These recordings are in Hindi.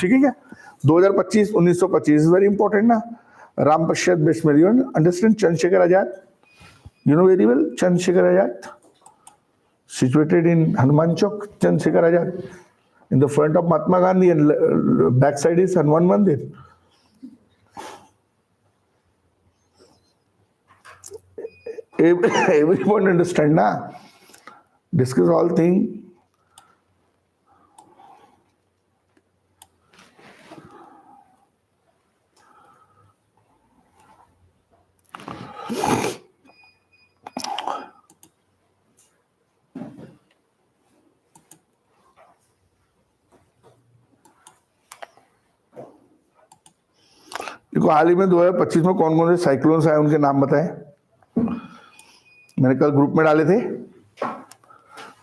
ठीक है क्या? 2025 1925 वेरी इंपॉर्टेंट ना. Ram Prasad Bismil, you understand Chandrashekhar Azad, you know very well Chandrasekhar Azad, situated in Hanuman Chowk. Chandrasekhar Azad, in the front of Mahatma Gandhi, and back side is Hanuman Mandir. Everyone understand na? Discuss all thing. देखो हाल ही में 2025 में कौन कौन से साइक्लोन्स आए उनके नाम बताएं. मैंने कल ग्रुप में डाले थे.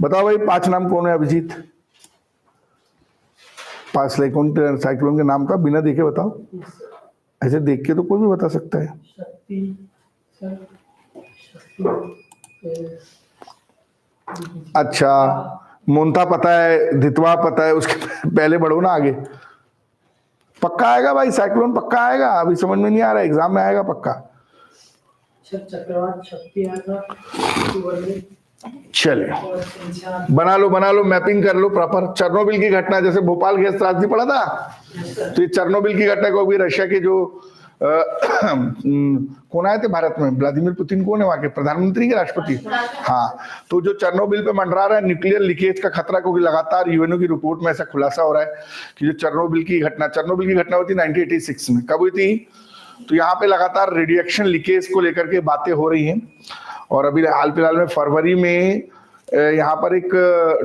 बताओ भाई 5 नाम कौन है अभिजीत? 5 साइक्लोन के नाम का बिना देखे बताओ. ऐसे देख के तो कोई भी बता सकता है. अच्छा मोन्था पता है, धितवा पता है, उसके पहले बढ़ो ना आगे. पक्का आएगा भाई साइक्लोन, पक्का आएगा. अभी समझ में नहीं आ रहा, एग्जाम में आएगा पक्का. चक्रवात शक्ति आएगा. चले बना लो मैपिंग कर लो प्रॉपर. चेर्नोबिल की घटना, जैसे भोपाल गैस त्रासदी पड़ा था, तो ये चेर्नोबिल की घटना को भी रशिया के जो कौन आए थे भारत में, व्लादिमीर पुतिन कौन है वहां के प्रधानमंत्री के राष्ट्रपति, हाँ, तो जो चेर्नोबिल पे मंडरा रहा है न्यूक्लियर लीकेज का खतरा, क्योंकि लगातार यूएनओ की रिपोर्ट में ऐसा खुलासा हो रहा है कि जो चेर्नोबिल की घटना हुई थी 1986 में. कब हुई थी? तो यहाँ पे लगातार रेडिएशन लीकेज को लेकर के बातें हो रही हैं. और अभी हाल फिलहाल में फरवरी में यहाँ पर एक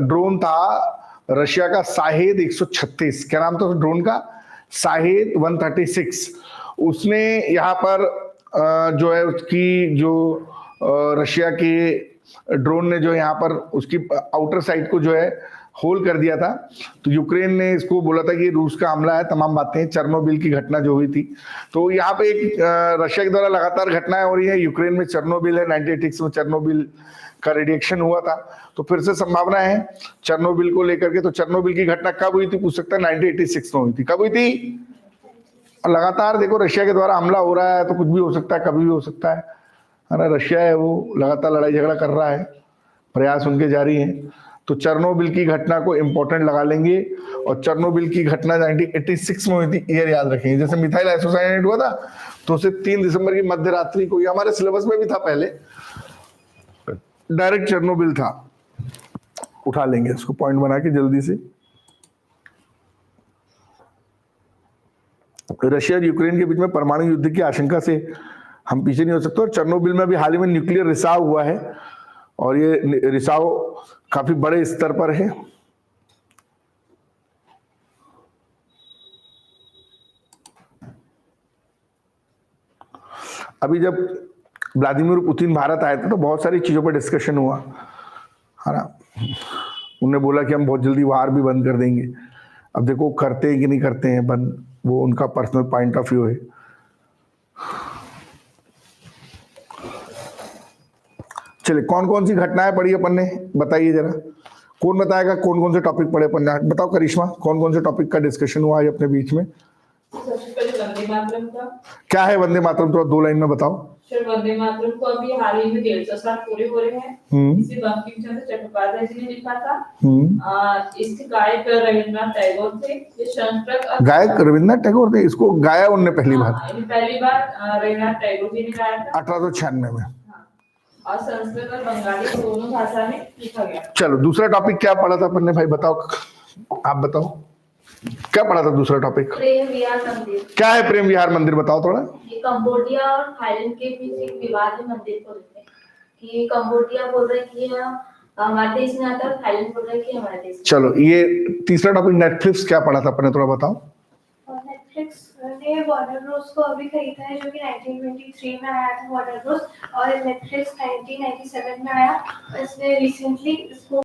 ड्रोन था रशिया का, शाहेद 136, क्या नाम था उस ड्रोन का? शाहेद 136. उसने यहाँ पर जो है उसकी जो रशिया के ड्रोन ने जो यहाँ पर उसकी आउटर साइड को जो है होल कर दिया था. तो यूक्रेन ने इसको बोला था कि रूस का हमला है, तमाम बातें. चेर्नोबिल की घटना जो हुई थी, तो यहाँ पे एक रशिया के द्वारा लगातार घटनाएं हो रही है. यूक्रेन में चेर्नोबिल है, 1986 में चेर्नोबिल का रेडिएशन हुआ था, तो फिर से संभावना है चेर्नोबिल को लेकर के. तो चेर्नोबिल की घटना कब हुई थी पूछ सकता है? 1986 में हुई थी. कब हुई थी? लगातार देखो रशिया के द्वारा हमला हो रहा है, तो कुछ भी हो सकता है, कभी भी हो सकता है ना. रशिया है वो लगातार लड़ाई झगड़ा कर रहा है, प्रयास उनके जारी हैं. तो चेर्नोबिल की घटना को इंपॉर्टेंट लगा लेंगे. और चेर्नोबिल की घटना 1986 में हुई थी, ईयर याद रखेंगे. जैसे मिथाइल आइसोसाइनेट हुआ था, तो उसे 3 दिसंबर की मध्य रात्रि को, हमारे सिलेबस में भी था पहले, डायरेक्ट चेर्नोबिल था. उठा लेंगे इसको पॉइंट बना के जल्दी से. रशिया और यूक्रेन के बीच में परमाणु युद्ध की आशंका से हम पीछे नहीं हो सकते. और चेर्नोबिल में भी हाल ही में न्यूक्लियर रिसाव हुआ है, और ये रिसाव काफी बड़े स्तर पर है. अभी जब व्लादिमीर पुतिन भारत आए थे तो बहुत सारी चीजों पर डिस्कशन हुआ है ना. उन्होंने बोला कि हम बहुत जल्दी वार भी बंद कर देंगे. अब देखो करते हैं कि नहीं करते हैं बंद, वो उनका पर्सनल पॉइंट ऑफ व्यू है. चलिए कौन कौन सी घटनाएं पढ़ी अपन ने बताइए जरा. कौन बताएगा कौन कौन से टॉपिक पढ़े अपन ने? बताओ करिश्मा, कौन कौन से टॉपिक का डिस्कशन हुआ है अपने बीच में? सबसे पहले वंदे मातरम का. क्या है वंदे मातरम? थोड़ा 2 लाइन में बताओ. सर वंदे मातरम को अभी हाल ही में 150 साल पूरे हो रहे हैं. इसे बंकिम चंद्र चट्टोपाध्याय जी ने लिखा था. इसके गायक रविन्द्रनाथ टैगोर थे. ये संस्कृत गायक रविन्द्रनाथ टैगोर थे. इसको गाया उनने पहली बार रविन्द्रनाथ टैगोर जी ने गाया था 1896 में. और संस्कृत और बंगाली दोनों भाषा में लिखा गया. चलो दूसरा टॉपिक क्या पढ़ा था अपन ने भाई? बताओ, आप बताओ क्या पढ़ा था दूसरा टॉपिक? प्रेम विहार मंदिर. क्या है प्रेम विहार मंदिर? बताओ थोड़ा. ये कंबोडिया और थाईलैंड के बीच एक विवाद है मंदिर को लेकर, कि कंबोडिया बोल रहा है कि हमारे देश में आता है, थाईलैंड बोल रहा है कि हमारे देश. चलो ये तीसरा टॉपिक नेटफ्लिक्स क्या पढ़ा था अपन ने? थोड़ा बताओ. नेटफ्लिक्स ने वार्नर ब्रोस को अभी खरीदा है, जो कि 1923 में आया था वार्नर ब्रोस, और नेटफ्लिक्स 1997 में आया. इसने रिसेंटली इसको